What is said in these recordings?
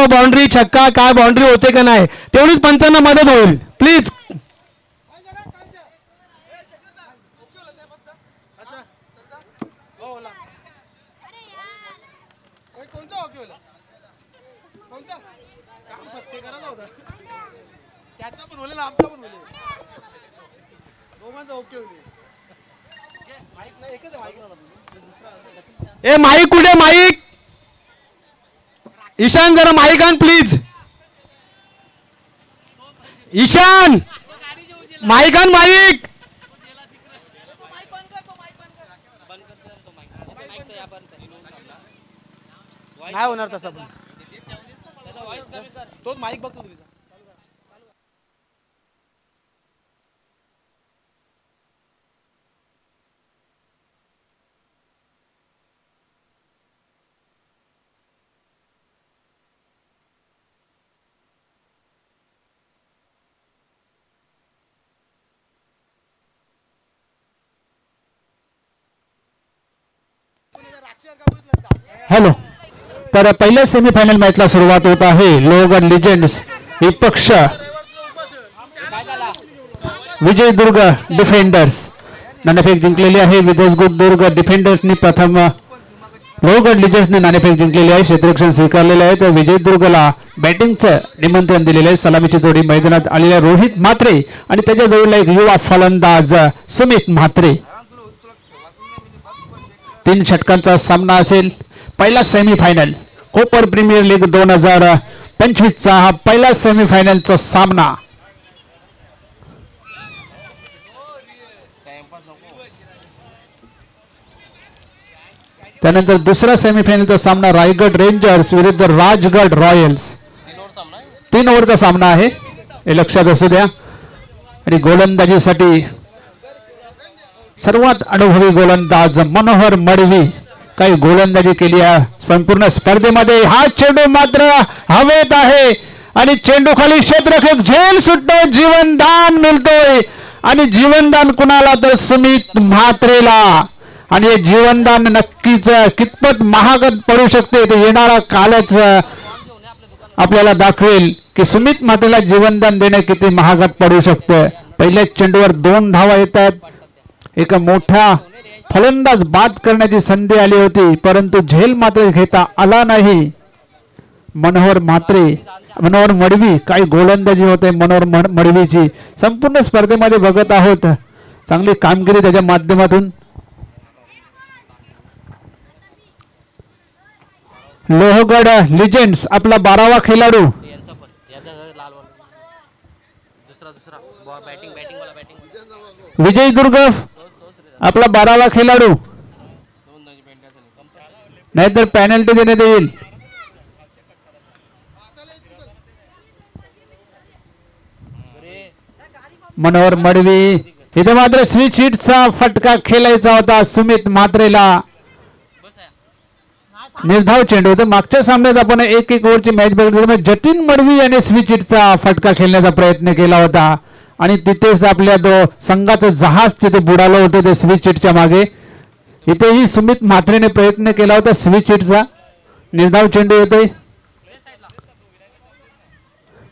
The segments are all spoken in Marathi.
बाउंड्री छक्का काय बाउंड्री होते का नाही तेवढीच पंचांना मदत होईल प्लीज. ए माईक कुठे माईक ईशान जरा माईक आण प्लीज. ईशान माईक आण माईक. नाही होणार तसं पण तोच माईक बघतो तुम्ही. हॅलो. तर पहिल्या सेमीफायनल मॅचला सुरुवात होत आहे. लोहगड लिजेंड्स विपक्ष विजयदुर्ग डिफेंडर्स. नाणेफेक जिंकलेली आहे विजयदुर्ग डिफेंडर्सनी. प्रथम लोहगड लिजेंड्सने नाणेफेक जिंकलेली आहे. क्षेत्ररक्षण स्वीकारलेले आहे. तर विजयदुर्गला बॅटिंगचं निमंत्रण दिलेलं आहे. सलामीची जोडी मैदानात आलेल्या रोहित म्हात्रे आणि त्याच्या जोडीला एक युवा फलंदाज सुमित म्हात्रे. 3 षटकांचा सामना असेल. पहिला सेमीफायनल कोपर प्रीमियर लीग 2025 चा हा पहिला सेमीफायनलचा सामना. त्यानंतर दुसरा सेमीफायनलचा सामना रायगड रेंजर्स विरुद्ध राजगड रॉयल्स. 3 ओव्हरचा सामना आहे हे लक्षात असू द्या. आणि गोलंदाजीसाठी सर्वात अनुभवी गोलंदाज मनोहर मडवी काही गोलंदाजी केली आहे संपूर्ण स्पर्धेमध्ये. हा चेंडू मात्र हवेत आहे आणि चेंडू खाली क्षेत्ररक्षक झेल सुटतो. जीवनदान मिळतोय आणि जीवनदान कुणाला तर सुमित म्हात्रेला. आणि हे जीवनदान नक्कीच कितपत महाग पडू शकते ते येणारा कालच आपल्याला दाखवेल की सुमित म्हात्रेला जीवनदान देणे किती महागात पडू शकतं. पहिल्या चेंडूवर 2 धावा येतात. एक मोठा फलंदाज बाद करण्याची संधी आली होती परंतु झेल मात्र घेता आला नाही. मनोहर मडवी काही गोलंदाजी होते मनोहर मडवीची. संपूर्ण स्पर्धेमध्ये बघत आहोत चांगली कामगिरी त्याच्या माध्यमातून. लोहगड लिजेंड्स आपला 12वा खेळाडू विजयदुर्ग आपला 12वा खेळाडू नाहीतर पेनल्टी देण्यात येईल. मनोहर मडवी इथे मात्र स्विच हिटचा फटका खेळायचा होता सुमित म्हात्रेला. निर्धाव चेंडू होता. मागच्या सामन्यात आपण 1-1 ओव्हरची मॅच बघितली. जतीन मडवी याने स्विच हिटचा फटका खेळण्याचा प्रयत्न केला होता आणि तिथेच आपल्या संघाचं जहाज तिथे बुडालं होतं ते स्विच हिटच्या मागे. इथेही सुमित म्हात्रेने प्रयत्न केला होता स्विच हिटचा. निर्धाव चेंडू येतोय.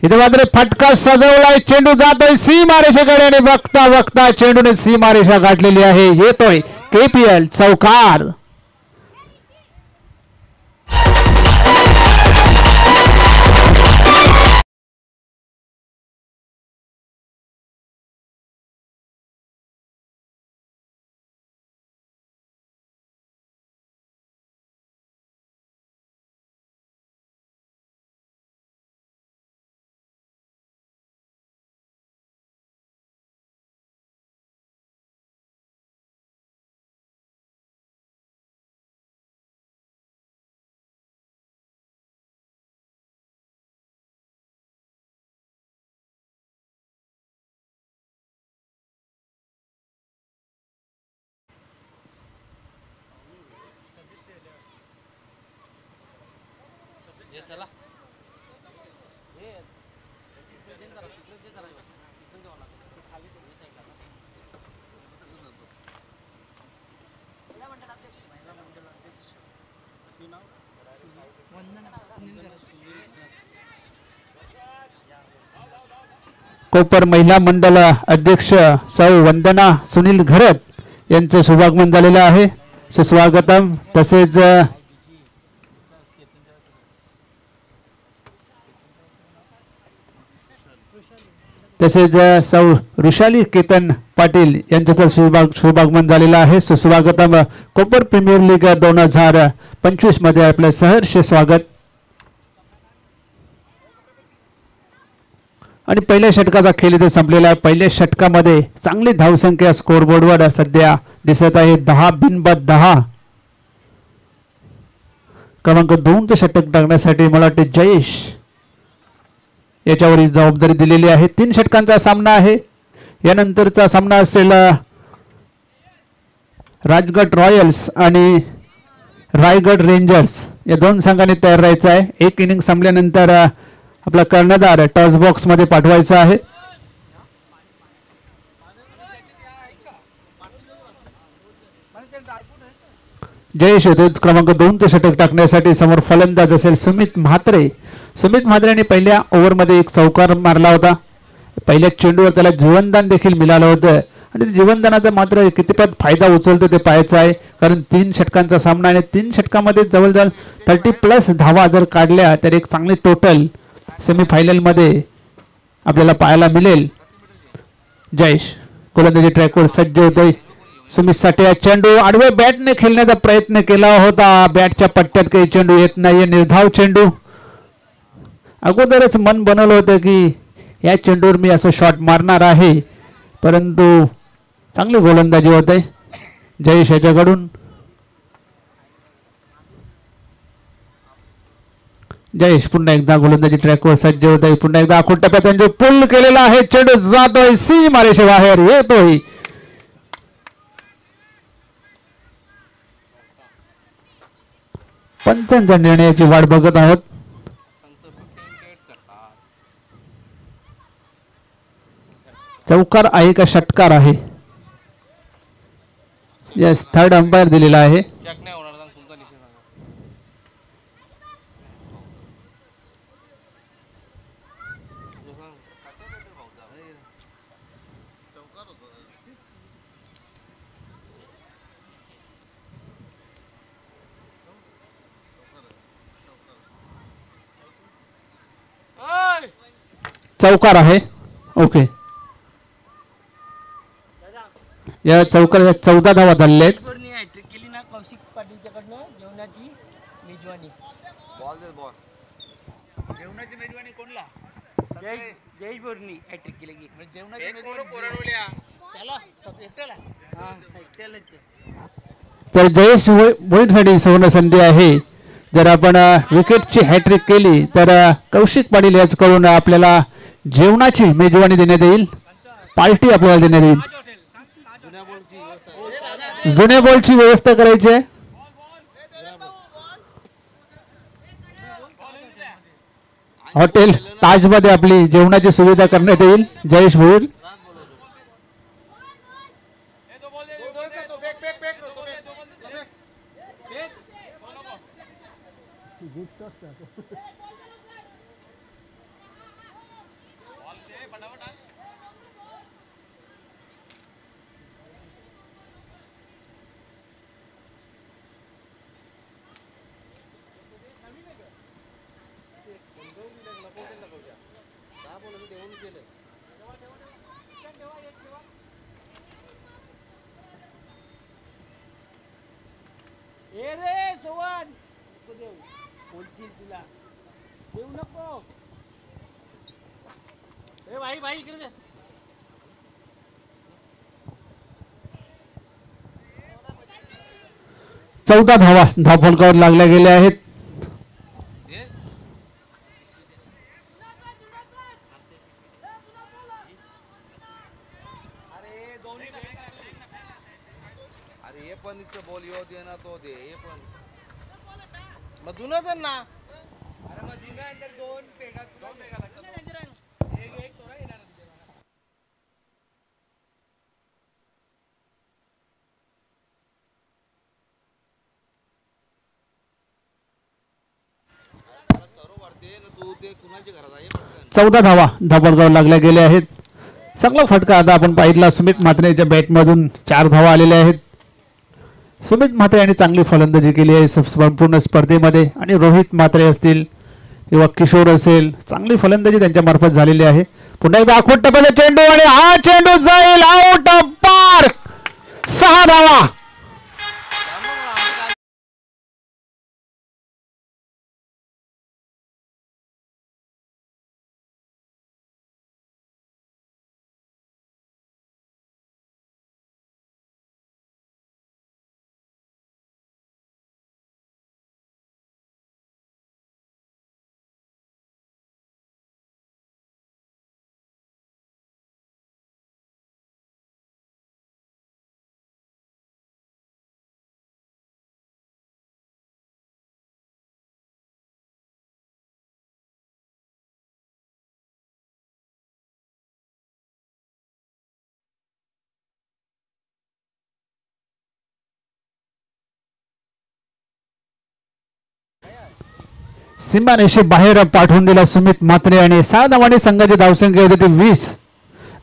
इथे मात्र फटका सजवलाय. चेंडू जातोय सीमारेषेकडे आणि बघता बघता चेंडूने सीमारेषा गाठलेली आहे. येतोय KPL चौकार. कोपर महिला मंडळ अध्यक्ष सौ वंदना सुनील घरत यांचं शुभागमन झालेलं आहे. सुस्वागतम. तसेच सौ ऋषाली केतन पाटील यांचं तर शुभागमन झालेलं आहे. सुस्वागतम. कोपर प्रीमियर लीग 2025 मध्ये आपलं सहर्ष स्वागत. आणि पहिल्या षटकाचा खेळ इथे संपलेला आहे. पहिल्या षटकामध्ये चांगली धावसंख्या स्कोरबोर्डवर सध्या दिसत आहे. 10 बिनबाद 10. क्रमांक 2चं षटक टाकण्यासाठी मला वाटते जयेश याच्यावर ही जबाबदारी दिलेली आहे. 3 षटकांचा सामना आहे. यानंतरचा सामना असेल राजगड रॉयल्स आणि रायगड रेंजर्स या 2 संघांनी तयार राहायचं आहे. एक इनिंग संपल्यानंतर आपला कर्णधार टॉस बॉक्स मध्ये पाठवायचा आहे. जयेश होते क्रमांक 2चं षटक टाकण्यासाठी. समोर फलंदाज असेल सुमित म्हात्रे. सुमित म्हात्रेने पहिल्या ओव्हरमध्ये एक चौकार मारला होता. पहिल्या चेंडूवर त्याला जीवनदान देखील मिळालं होतं आणि जीवनदानाचा मात्र कितीपत फायदा उचलतो ते पाहायचं आहे. कारण 3 षटकांचा सामना आणि 3 षटकामध्ये जवळजवळ 30+ धावा जर काढल्या तर एक चांगली टोटल सेमीफायनल मध्ये आपल्याला पाहायला मिळेल. जयेश गोलंदाजी ट्रॅकवर सज्ज होते. सुमित साठी चेंडू आडवे बॅटने खेळण्याचा प्रयत्न केला होता. बॅटच्या पट्ट्यात काही चेंडू येत नाही. निर्धाव चेंडू. अगोदरच मन बनवलं होतं की या चेंडूवर मी असं शॉट मारणार आहे, परंतु चांगली गोलंदाजी होते जयेश याच्याकडून. जयेश पुन्हा एकदा गोलंदाजी ट्रॅकवर सज्ज होत आहे. पुन्हा एकदा आखूड टप्प्याचा चेंडू पुल केलेला आहे. चेंडू जातोय सीमारेषे बाहेर येतोय. पंचांच्या निर्णयाची वाट बघत आहोत. चौकार आहे का षटकार आहे? यस, थर्ड अंपायर दिलेला आहे. चौकार आहे. ओके, या चौकाराच्या 14 धावा झालेल्या आहेत. तर जयेश भोईरसाठी सुवर्ण संधी आहे. जर आपण विकेटची हॅट्रिक केली तर कौशिक पाटील याचकडून आपल्याला जेवणाची मेजवानी देण्यात येईल. पार्टी आपल्याला देण्यात येईल. जुन्या बॉलची व्यवस्था करायची आहे. हॉटेल ताज मध्ये आपली जेवणाची सुविधा करण्यात येईल. जयेश भोईर. चौदा धावा धावफलकावर लागल्या गेल्या आहेत. चौदा धावा धावफलकावर लागल्या गेल्या आहेत. चांगला फटका आता आपण पाहिला सुमित म्हात्रेच्या बॅटमधून 4 धावा आलेल्या आहेत. सुमित म्हात्रे यांनी चांगली फलंदाजी केली आहे संपूर्ण स्पर्धेमध्ये आणि रोहित म्हात्रे असतील किंवा किशोर असेल चांगली फलंदाजी त्यांच्या मार्फत झालेली आहे. पुन्हा एकदा आखोट टप्प्याचा चेंडू आणि हा चेंडू जाईल आउट ऑफ पार्क. 6 धावा. सीमारेषे बाहेर पाठवून दिला सुमित म्हात्रे आणि 6 धावांनी संघाची धावसंख्या होती ती 20.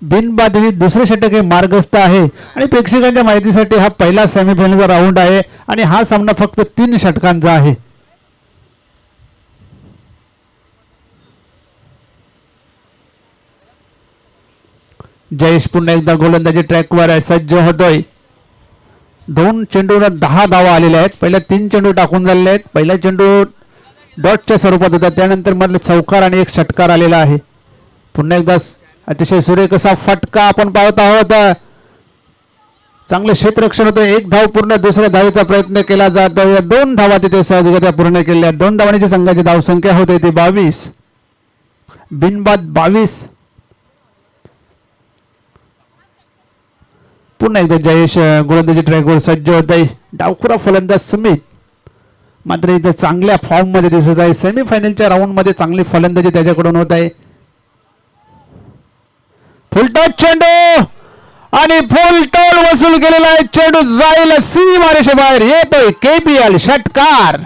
बिनबादही दुसरे षटक हे मार्गस्थ आहे आणि प्रेक्षकांच्या माहितीसाठी हा पहिला सेमीफायनलचा राऊंड आहे आणि हा सामना फक्त 3 षटकांचा आहे. जयेश पुन्हा एकदा गोलंदाजी ट्रॅकवर सज्ज होतोय. 2 चेंडूवर 10 धावा आलेल्या आहेत. पहिल्या 3 चेंडू टाकून झालेले आहेत. पहिला चेंडू डॉटच्या स्वरूपात होता त्यानंतर मधले चौकार आणि एक षटकार आलेला आहे. पुन्हा एकदा अतिशय सुरेख असा फटका आपण पाहत आहोत. चांगलं क्षेत्ररक्षण होतं. 1 धाव पूर्ण दुसऱ्या धावेचा प्रयत्न केला जातो. या 2 धावा तिथे सहजगत्या पूर्ण केल्या. 2 धावांची संघाची धावसंख्या होते ती 22. बिनबाद 22. पुन्हा एकदा जयेश गोलंदाजी ट्रॅकवर सज्ज होत आहे. डावखुरा फलंदाज सुमित मात्र इथे चांगल्या फॉर्म मध्ये दिसत आहे. सेमीफायनलच्या राऊंड मध्ये चांगली फलंदाजी त्याच्याकडून होत आहे. फुलटॉस चेंडू आणि फुल टॉल वसूल केलेला आहे. चेंडू जाईल सीमारेषे बाहेर. येतोय KPL षटकार.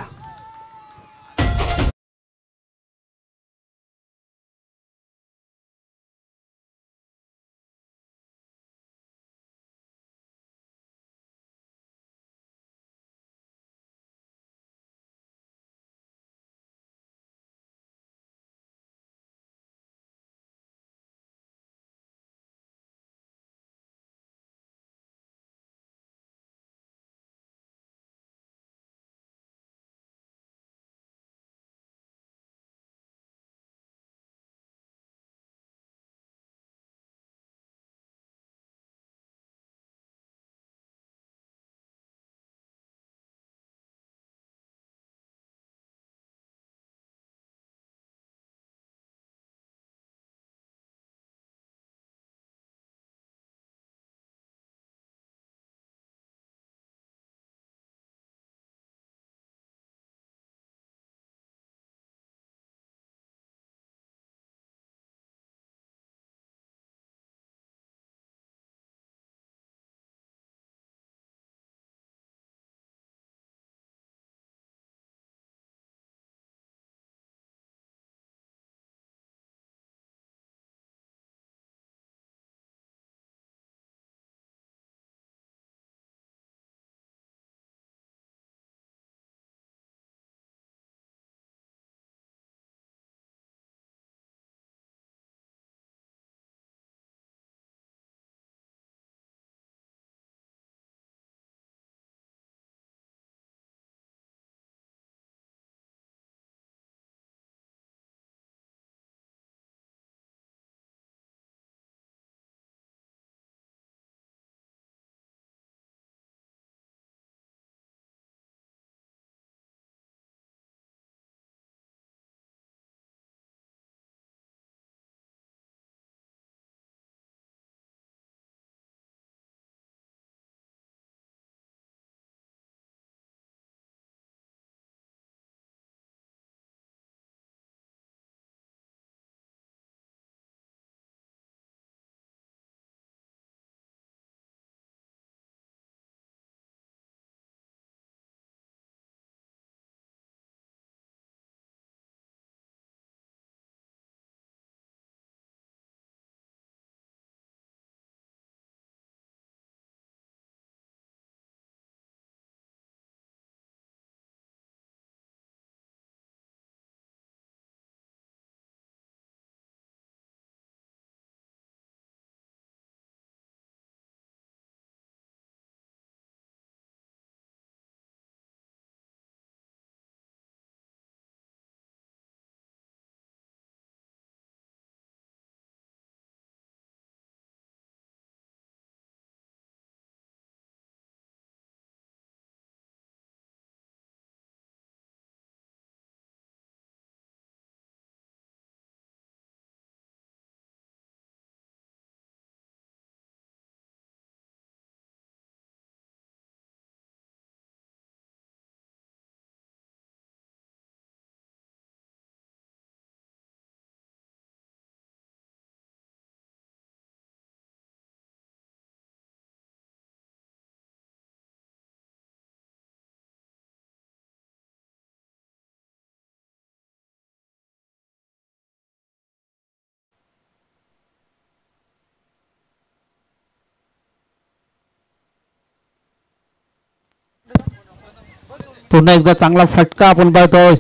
पुन्हा एकदा चांगला फटका आपण पाहतोय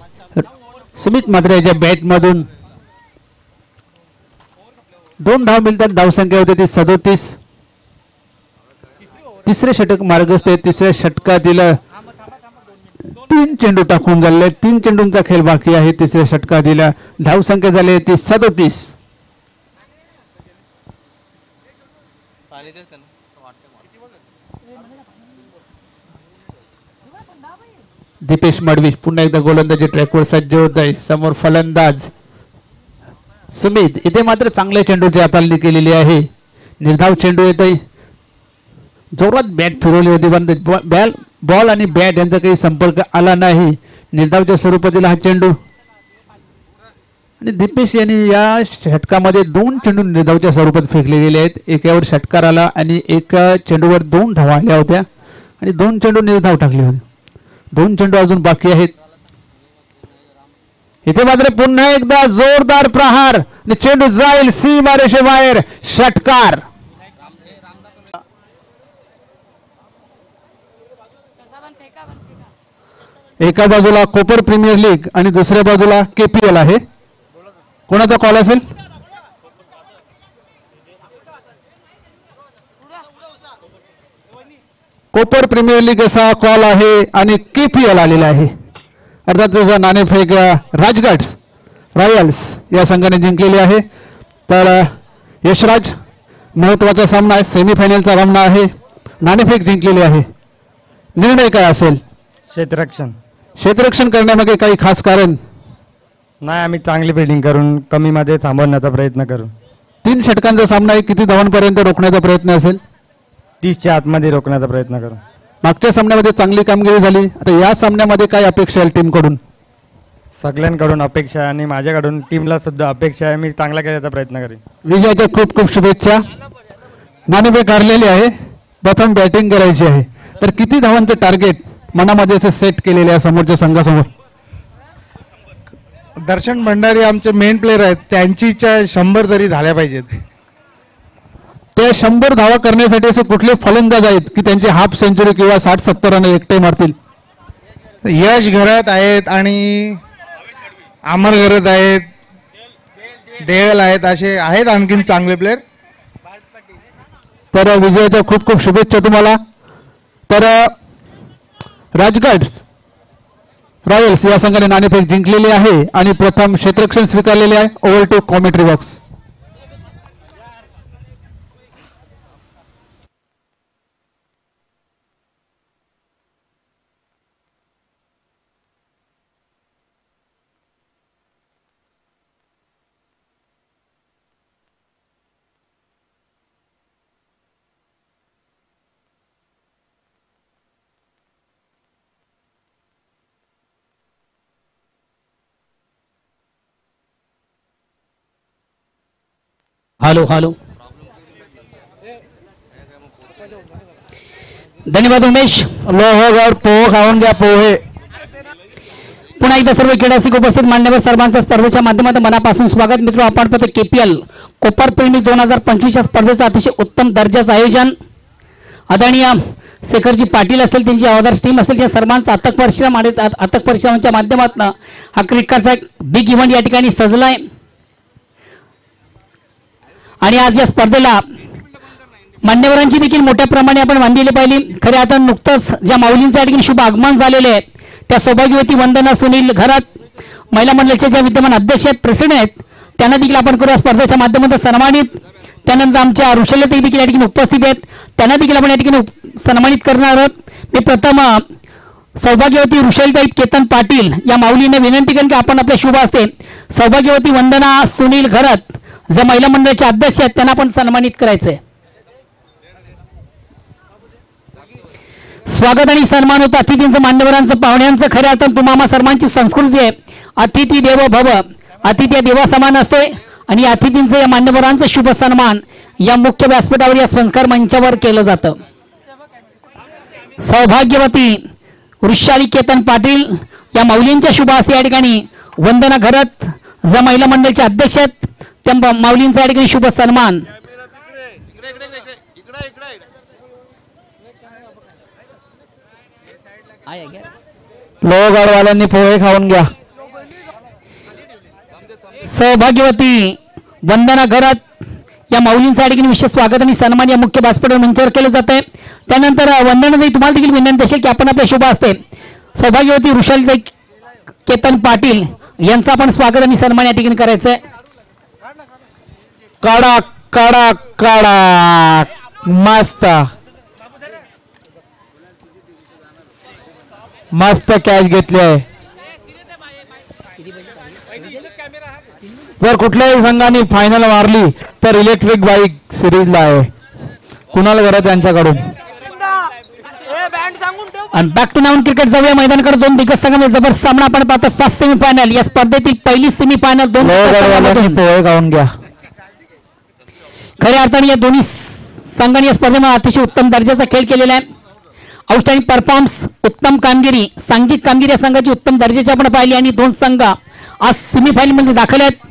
सुमित मात्रे याच्या बॅट मधून 2 धाव मिळतात. धावसंख्या होते ती 37. तिसरे षटक मार्गस्थ आहे. तिसऱ्या षटकातील 3 चेंडू टाकून झाले. 3 चेंडूंचा खेळ बाकी आहे. तिसऱ्या षटकातील धावसंख्या झाली ती 37. दीपेश मडवी पुन्हा एकदा गोलंदाजी ट्रॅकवर सज्ज होत आहे. समोर फलंदाज सुमित. इथे मात्र चांगल्या चेंडूची हाताळणी केलेली आहे. निर्धाव चेंडू येत आहे. जोरात बॅट फिरवली होती पण बॉल आणि बॅट यांचा काही संपर्क आला नाही. निर्धावच्या स्वरूपातील हा चेंडू आणि दीपेश यांनी या षटकामध्ये 2 चेंडू निर्धावच्या स्वरूपात फेकले गेले आहेत. एकावर षटकार आला आणि एका चेंडूवर 2 धावा आल्या होत्या आणि 2 चेंडू निर्धाव टाकले होते. 2 चेंडू अजून बाकी आहेत. इथे मात्र पुन्हा एकदा जोरदार प्रहार. चेंडू जाईल सीमारेषेबाहेर. षटकार. एका बाजूला कोपर प्रीमियर लीग आणि दुसऱ्या बाजूला KPL आहे. कोणाचा कॉल असेल? कोपर प्रीमियर लीग असा कॉल आहे आणि KPL आलेला आहे. अर्थात त्याचा नाणेफेक राजगड रॉयल्स या संघाने जिंकलेली आहे. तर यशराज महत्वाचा सामना आहे. सेमीफायनलचा सामना आहे. नाणेफेक जिंकलेली आहे. निर्णय काय असेल? क्षेत्ररक्षण. क्षेत्ररक्षण करण्यामागे काही खास कारण नाही, आम्ही चांगली फिल्डिंग करून कमी मध्ये थांबवण्याचा प्रयत्न करू. 3 षटकांचा सामना आहे. किती धावांपर्यंत रोखण्याचा प्रयत्न असेल? 30च्या आतमध्ये रोखण्याचा प्रयत्न करू. मागच्या सामन्यामध्ये चांगली कामगिरी झाली. आता या सामन्यामध्ये काय अपेक्षा आहे टीम कडून? सगळ्यांकडून अपेक्षा आहे आणि माझ्याकडून टीमला सुद्धा अपेक्षा आहे. मी चांगला खेळण्याचा प्रयत्न करेन. विजयाच्या खूप खूप शुभेच्छा. नाणेफेक हारलेली आहे. प्रथम बॅटिंग करायची आहे. तर किती धावांचे टार्गेट मनामध्ये असे सेट केलेले आहे समोरच्या संघासमोर? दर्शन भंडारी आमचे मेन प्लेयर आहेत. त्यांची इच्छा 100 तरी झाल्या पाहिजेत. ते 100 धावा करण्यासाठी असे कुठले फलंदाज आहेत की त्यांची हाफ सेंचुरी किंवा 60-70 रन एकटे मारतील? यश घरात आहेत आणि अमर घरात आहेत, देवल आहेत, असे आहेत आणखीन चांगले प्लेयर. तर विजयाच्या खूप खूप शुभेच्छा तुम्हाला. तर राजगड रॉयल्स या संघाने नाणेफेक जिंकलेली आहे आणि प्रथम क्षेत्ररक्षण स्वीकारलेले आहे. Over to commentary box. Hello hello. धन्यवाद उमेश. लोहगड पोह खाऊन घ्या पोहे. पुन्हा एकदा सर्व क्रीडासिक उपस्थित मान्यवर सर्वांचं स्पर्धेच्या माध्यमातून मनापासून स्वागत. मित्र, आपण पाहतो KPL कोपर प्रेमी 2025 या स्पर्धेचं अतिशय उत्तम दर्जाचं आयोजन आदरणीय शेखरजी पाटील असतील, त्यांची हवादार टीम असतील, या सर्वांचं अथक परिश्रमाच्या माध्यमातून हा क्रिकेटचा बिग इव्हेंट या ठिकाणी सजलाय. आणि आज या स्पर्धेला मान्यवरांची देखील मोठ्या प्रमाणे आपण बांधलेली पाहिली. खरे आता नुकतंच ज्या माऊलींच्या ठिकाणी शुभ आगमन झालेले आहे त्या सौभाग्यवती वंदना सुनील घरात महिला मंडळाच्या ज्या विद्यमान अध्यक्ष आहेत, प्रेसिडेंट आहेत, त्यांना देखील आपण करू स्पर्धेच्या माध्यमातून सन्मानित. त्यानंतर आमच्या ऋषालताई देखील या ठिकाणी उपस्थित आहेत, त्यांना देखील आपण या ठिकाणी सन्मानित करणार आहोत. मी प्रथम सौभाग्यवती ऋषालताई केतन पाटील या माऊलीने विनंती करेन की आपण आपल्या शुभ हस्ते सौभाग्यवती वंदना सुनील घरात ज्या महिला मंडळाचे अध्यक्ष आहेत त्यांना आपण सन्मानित करायचंय. स्वागत आणि सन्मान होतं अतिथींचं, मान्यवरांचं, पाहुण्यांचं. खऱ्या अर्थानं तुम्हाला सर्वांची संस्कृती आहे अतिथी देवो भव. अतिथी या देवा समान असतोय आणि अतिथींचं या मान्यवरांचं शुभ सन्मान या मुख्य व्यासपीठावर या संस्कार मंचावर केलं जातं. सौभाग्यवती वृषाली केतन पाटील या माऊलींच्या शुभ हस्ते या ठिकाणी वंदना घरात ज्या महिला मंडळाचे अध्यक्ष आहेत त्या माऊलींचा या ठिकाणी शुभ सन्मान. लोहगडवाल्यांनी पोहे खाऊन घ्या. सौभाग्यवती वंदना घरात या माऊलींसाठी विशेष स्वागत आणि सन्मान या मुख्य व्यासपीठावर मंचावर केलं जात आहे. त्यानंतर वंदनाताई तुम्हाला देखील विनंती असेल की आपण आपल्या शुभ असते सौभाग्यवती वृषालीताई केतन पाटील यांचं आपण स्वागत आणि सन्मान या ठिकाणी करायचं आहे. काढा काढा काढा मस्त मस्त कॅच घेतली आहे. जर कुठल्याही संघाने फायनल मारली तर इलेक्ट्रिक बाईक सिरीजला आहे. कुणाल घरात यांच्याकडून. आणि बॅक टू नाऊन क्रिकेट जाऊया मैदानाकडे. दोन दिग्गज संघांमध्ये जबरदस्त सामना आपण पाहतो. फर्स्ट सेमीफायनल या स्पर्धेतील पहिली सेमीफायनल दोन पोहे खाऊन घ्या. खऱ्या अर्थाने या दोन्ही संघांनी या स्पर्धेमध्ये अतिशय उत्तम दर्जाचा खेळ केलेला आहे. आउटस्टँडिंग परफॉर्मन्स उत्तम कामगिरी सांघिक कामगिरी या संघाची उत्तम दर्जाची आपण पाहिली आणि दोन संघ आज सेमीफायनलमध्ये दाखल आहेत.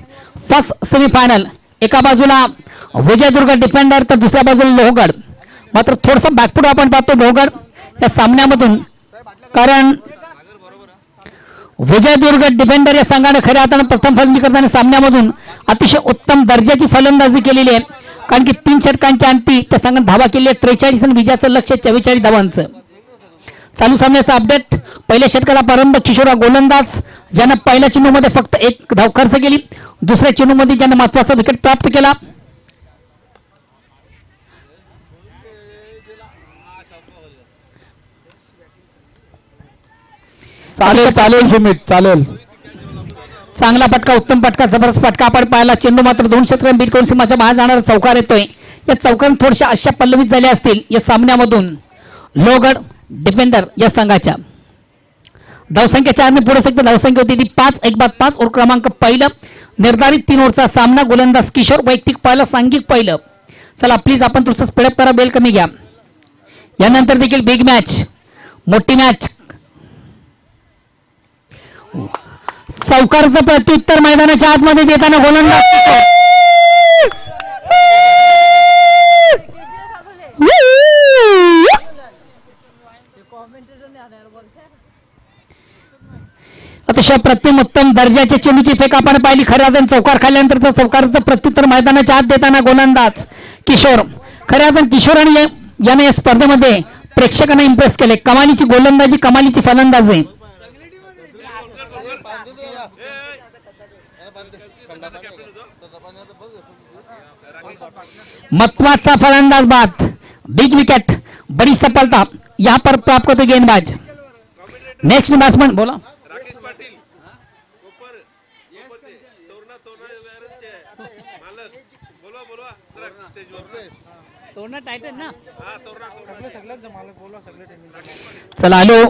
फर्स्ट सेमीफायनल एका बाजूला विजयदुर्ग डिफेंडर तर दुसऱ्या बाजूला लोहगड. मात्र थोडंसं बॅकफूट आपण पाहतो लोहगड या सामन्यामधून कारण विजयदुर्ग डिफेंडर या संघाने खऱ्या अर्थानं प्रथम फलंदाजी करताना सामन्यामधून अतिशय उत्तम दर्जाची फलंदाजी केलेली आहे. कारण की 3 षटकांच्या अंती त्या संघाने धावा केली आहे 43 आणि विजयाचं लक्ष 44 धावांचं. चालू सामन्याचा अपडेट. पहिल्या षटकाला प्रारंभ किशोर गोलंदाज ज्यानं पहिल्या चेंडूमध्ये फक्त 1 धाव खर्च केली. दुसऱ्या चेंडूमध्ये ज्यानं महत्वाचा विकेट प्राप्त केला. चालेल चालेल सुमित चालेल. चांगला फटका उत्तम फटका जबरदस्त फटका आपण पाहिला. चेंडू मात्र 2 क्षेत्रात बीट करून सीमाच्या बाहेर जाणारा चौकार येतोय. या चौकार थोड्याशा अशा पल्लवित झाल्या असतील या सामन्यामधून लोहगड डिफेंडर या संघाच्या. धावसंख्या 4 पुढे सकते धावसंख्या होती ती 5 1 बाद 5 ओव्हर क्रमांक पहिलं. निर्धारित 3 ओव्हरचा सामना. गोलंदाज किशोर वैयक्तिक पहिलं सांघिक पहिलं. चला प्लीज आपण थोडंसं स्पीडअप करा बेल कमी घ्या. यानंतर देखील बिग मॅच मोठी मॅच. चौकारचं प्रत्युत्तर मैदानाच्या आतमध्ये देताना गोलंदाज अतिशय प्रतिम उत्तम दर्जाच्या चेंडूची फेक आपण पाहिली. खऱ्या अर्थाने चौकार खाल्ल्यानंतर त्या चौकारचं प्रत्युत्तर मैदानाच्या आत देताना गोलंदाज किशोर. खऱ्या अर्थाने किशोर आणि याने या स्पर्धेमध्ये प्रेक्षकांना इम्प्रेस केले. कमालीची गोलंदाजी कमालीची फलंदाजी. महत्वाचा फलंदाज बाद बिग विकेट बड़ी सफलता यहाँ पर प्राप्त करते गेंदबाज. नेक्स्ट बैट्समैन बोला चला हॅलो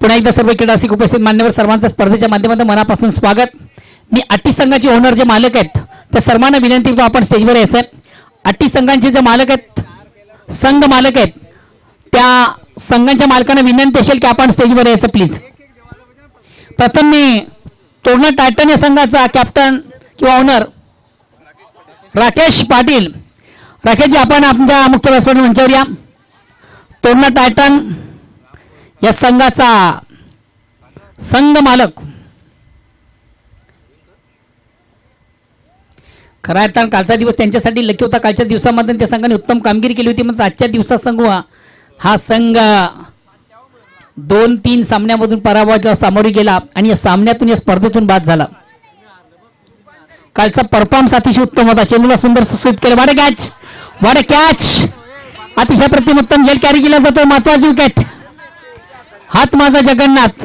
पुन्हा एकदा सर्व क्रीडासिक उपस्थित मान्यवर सर्वांचं स्पर्धेच्या माध्यमातून मनापासून स्वागत. मी अटी संघाचे ओनर जे मालक आहेत त्या सर्वांना विनंती करतो आपण स्टेजवर यायचं आहे. अटी संघांचे जे मालक आहेत संघ मालक आहेत त्या संघांच्या मालकांना विनंती असेल की आपण स्टेजवर यायचं प्लीज. प्रथम मी तोरणा टायटन या संघाचा कॅप्टन किंवा ओनर राकेश पाटील. राकेशजी आपण आमच्या मुख्य व्यासपीठ मंचावर या. तोरणा टायटन या संघाचा संघ मालक. खरा अर्थानं कालचा दिवस त्यांच्यासाठी लकी होता. कालच्या दिवसामध्ये त्या संघाने उत्तम कामगिरी केली होती. मग आजच्या दिवसात संघ हा संघ 2-3 सामन्यामधून पराभवाला सामोरे गेला आणि या सामन्यातून या स्पर्धेतून बाद झाला. कालचा परफॉर्मन्स अतिशय उत्तम होता. चेंडूला सुंदर स्वीप केलं. वाट कॅच अतिशय प्रतिम उत्तम झेल कॅरी केला जातो. महत्वाची विकेट. हात माझा जगन्नाथ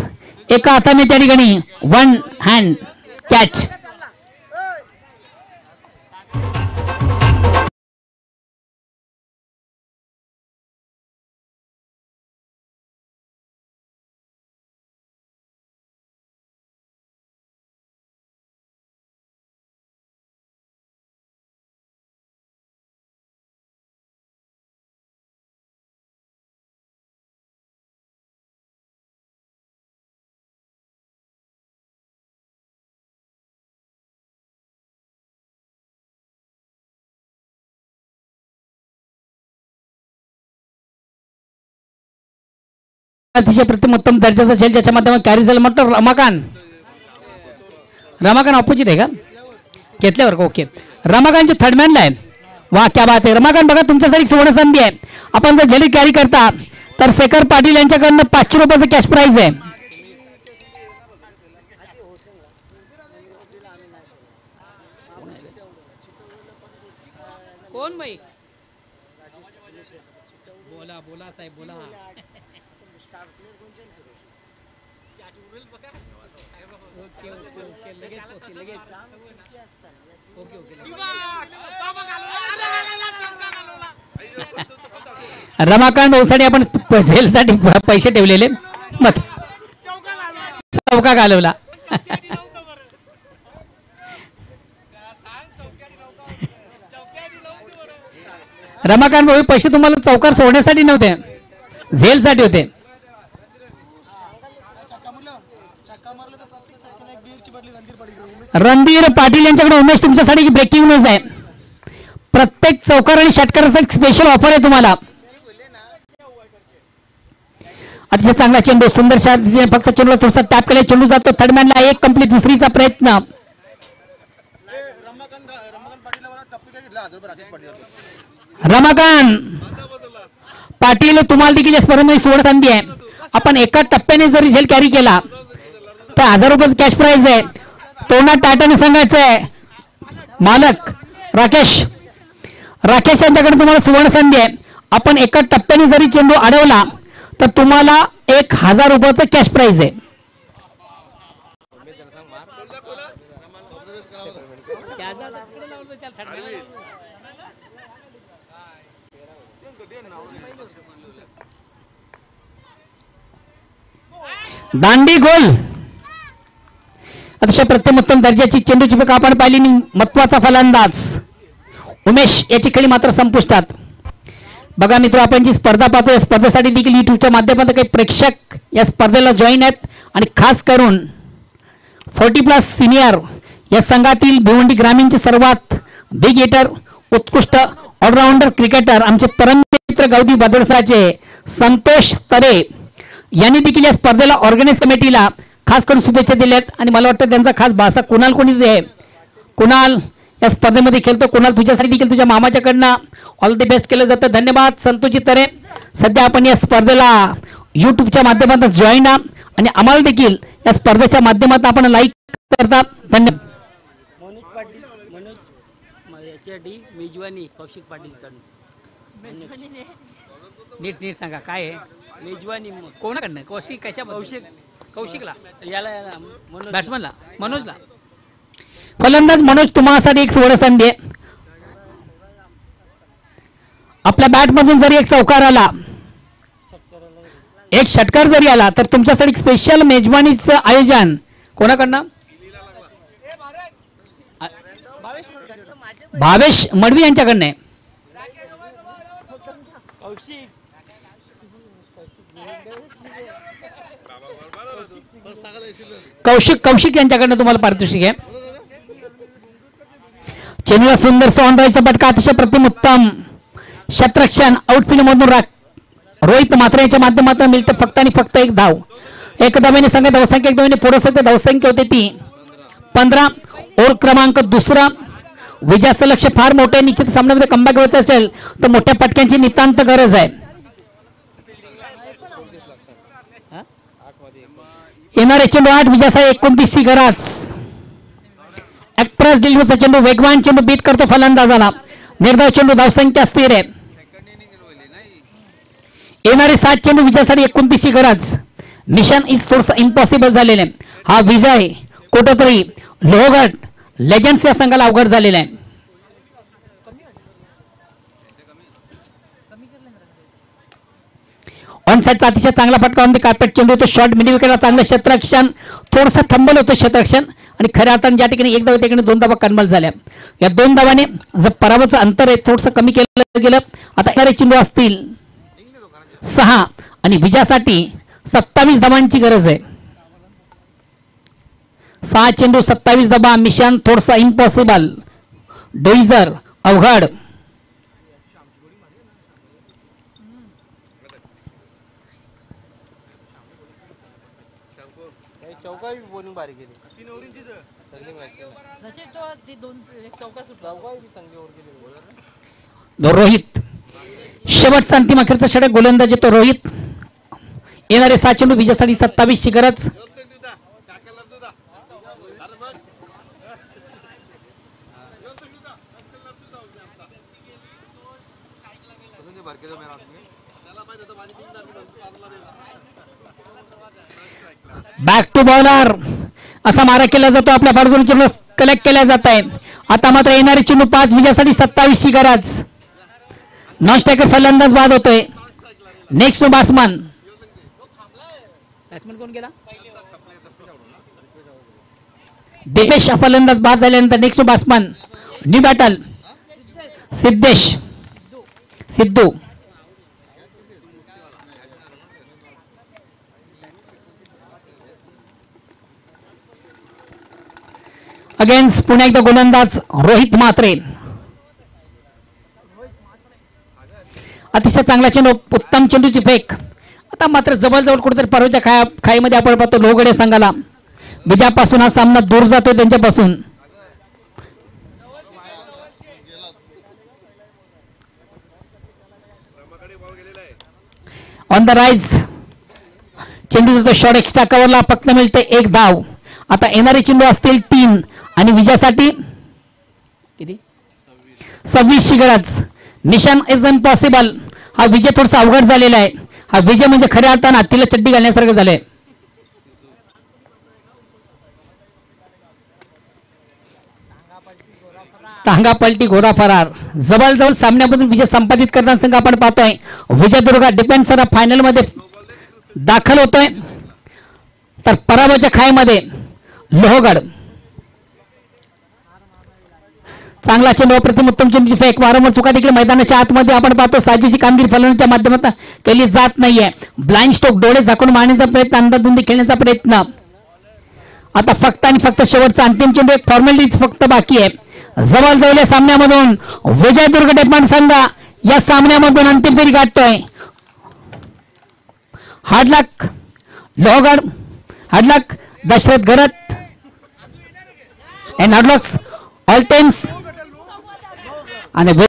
एका हाताने त्या ठिकाणी 1 हँड कॅच. अतिशय प्रतिम उत्तम दर्जाचा झेल ज्याच्या माध्यमात कॅरी झालं म्हटलं रमाकांत ऑपोजिट आहे का घेतल्यावर का ओके रमाकांतच्या थर्डमॅनला आहे वा क्या बात आहे रमाकांत बघा तुमच्यासाठी सुवर्ण संधी आहे आपण जर झेल कॅरी करता तर शेखर पाटील यांच्याकडनं 500 रुपयाचं कॅश प्राइज आहे कोण बाई बोला बोला साहेब बोला ओके ओके ओके लगेच पोचते लगेच ओके ओके रमाकांत ओसाडे आपण झेलसाठी पैसे ठेवलेले मत चौका घालवला रमाकांत भाऊ पैसे तुम्हाला चौकार सोडण्यासाठी नव्हते झेलसाठी होते रणधीर पाटील यांच्याकडे उमेश तुमच्यासाठी ब्रेकिंग न्यूज आहे प्रत्येक चौकार आणि षटकारासाठी स्पेशल ऑफर आहे तुम्हाला अतिशय चांगला चेंडू सुंदर फक्त चेंडूला थोडासा टॅप केला चेंडू जातो थर्डमॅनला एक कंप्लीट दुसरीचा प्रयत्न रमाकांत पाटील तुम्हाला देखील या स्पर्धेमध्ये सुवर्ण संधी आहे आपण एका टप्प्याने जरी झेल कॅरी केला तर 1000 रुपये कॅश प्राइज आहे तोंडात टाटाने सांगायचं आहे मालक राकेश यांच्याकडे तुम्हाला सुवर्ण संधी आहे आपण एका टप्प्याने जरी चेंडू अडवला तर तुम्हाला 1000 रुपयाचं कॅश प्राइज आहे दांडी गोल अतिशय प्रतिम उत्तम दर्जाची चेंडूची पिक आपण पाहिली महत्वाचा फलंदाज उमेश याची खेळी मात्र संपुष्टात बघा मित्र आपण जी स्पर्धा पाहतो या स्पर्धेसाठी देखील युट्यूबच्या माध्यमातून काही प्रेक्षक या स्पर्धेला जॉईन आहेत आणि खास करून 40+ सिनियर या संघातील भिवंडी ग्रामीणचे सर्वात बिग हिटर उत्कृष्ट ऑलराऊंडर क्रिकेटर आमचे परममित्र गौदी बदरसाचे संतोष तरे यांनी देखील या स्पर्धेला ऑर्गनाइज कमिटीला खास करून शुभेच्छा दिल्यात आणि मला वाटतं त्यांचा खास भाषा कुणाल कोणी आहे कुणाल या स्पर्धेमध्ये खेळतो कुणाल तुझ्यासाठी देखील तुझ्या मामाच्याकडनं ऑल द बेस्ट केलं जातं धन्यवाद संतोषजी तरे सध्या आपण या स्पर्धेला यूट्यूबच्या माध्यमातून जॉईन आणि आम्हाला देखील या स्पर्धेच्या माध्यमातून आपण लाईक करता धन्यवाद मनोज पाटील मनोज याच्यासाठी मेजवानी कौशिक पाटील कडून नीट सांगा काय आहे मेजवानी कोणाकडनं कौशिक कशा कौशिकला याला मनोज बॅट्समनला मनोजला फलंदाज मनोज तुम्हासाठी एक सुवर्ण संधी आहे आपल्या बॅट मधून जरी एक चौकार आला एक षटकार जरी आला तर तुमच्यासाठी स्पेशल मेजवानीचं आयोजन कोणाकडनं भावेश मडवी यांच्याकडनं आहे कौशिक यांच्याकडनं तुम्हाला पारितोषिक आहे चेन्नईला सुंदर ऑनराईचा फटका अतिशय प्रतिम उत्तम शतरक्षण आउटफील्ड मधून रोहित मात्रे यांच्या माध्यमातून मिळते फक्त आणि फक्त एक धाव एक धावेने संघ धावसंख्या एक धावेने पुढे सध्या धावसंख्या होते ती 15 ओव्हर क्रमांक दुसरा विजयाचं लक्ष फार मोठे निश्चित सामन्यामध्ये कमबॅक व्हायचं असेल तर मोठ्या पटक्यांची नितांत गरज आहे येणारे चेंडू 8 विजयासह 29 गराज एक्सप्रेस डिलिव्हरीचा चेंडू वेगवान चेंडू बीट करतो फलंदाजाला निर्धाव चेंडू धावसंख्या स्थिर आहे येणारे 7 चेंडू विजयासाठी 29 गरज मिशन इज थोडंसं इम्पॉसिबल झालेलं आहे हा विजय कोटोतरी लोहगड लेजंड्स या संघाला अवघड झालेला आहे ऑन साईडचा अतिशय चांगला फटका ऑन द कार्पेट चेंडू तो शॉर्ट मिडी विकेटला चांगलं क्षेत्ररक्षण थोडंसं थांबवलं होतं क्षेत्ररक्षण आणि खऱ्या अर्थाने या ठिकाणी एक धाव ठिकाणी 2 धावा कन्मल झाल्या या 2 धावाने जर पराभवाचं अंतर आहे थोडंसं कमी केलं गेलं आता येणारे चेंडू असतील 6 आणि विजयासाठी 27 धावांची गरज आहे 6 चेंडू 27 धावा मिशन थोडंसं इम्पॉसिबल डोईजर अवघड रोहित शेवटचा अंतिम अखेरचा षटक गोलंदाजी तो रोहित. येणारे 7 चेंडू विजयासाठी 27 ची गरज. बॅक टू बॉलर असा मारा केला जातो. आपल्या फाडकून चेंडू कलेक्ट केला जात आहे. आता मात्र येणारे चेंडू 5 विजयासाठी 27 ची गरज. नॉन स्ट्रायकर फलंदाज बाद होतोय. नेक्स्ट बॅट्समन कोण गेला? दिपेश फलंदाज बाद झाल्यानंतर next batsman new battle Sidhu. Against पुन्हा एकदा गोलंदाज रोहित म्हात्रे. अतिशय चांगला चेंडू, उत्तम चेंडूची फेक. आता मात्र जवळजवळ कुठेतरी पर्वच्या खाईमध्ये आपण पाहतो लोहगडे संघाला विजयापासून हा सामना दूर जातोय त्यांच्यापासून. ऑन द राईज चेंडू शॉट एक्स्ट्रा कव्हरला फक्त मिळते 1 धाव. आता येणारे चेंडू असतील 3 आणि विजयासाठी किती 26 ची गरज. Mission is impossible. हा विजय थोडासा अवघड झालेला आहे. हा विजय म्हणजे खऱ्या अर्थानं हत्तीला चड्डी घालण्यासारखं झालंय. टांगा पलटी घोडा फरार. जवळजवळ सामन्यामधून विजय संपादित करताना संघ आपण पाहतोय. विजयदुर्ग डिफेन्सर फायनल मध्ये दाखल होतोय. तर पराभवाच्या खाईमध्ये लोहगड. चांगला चेंडू प्रतिम उत्तम चेंडूची फेक. वारंवार चुका देखील मैदानाच्या आतमध्ये आपण पाहतो. साजेची कामगिरी फलंदाजांच्या माध्यमातून केली जात नाहीये. ब्लाइंड स्ट्रोक डोळे झाकून मारण्याचा प्रयत्न, अंधाधुंदी खेळण्याचा प्रयत्न. आता फक्त आणि फक्त शेवटचा अंतिम चेंडू एक फॉर्मॅलिटीज फक्त बाकी आहे. जवळजवळ या सामन्यामधून विजयदुर्ग डिफेन्स संघ या सामन्यामधून अंतिम फेरी गाठतोय. Hard luck Lohgad, hard luck Dashrath Gharat and hard lucks all times. आणि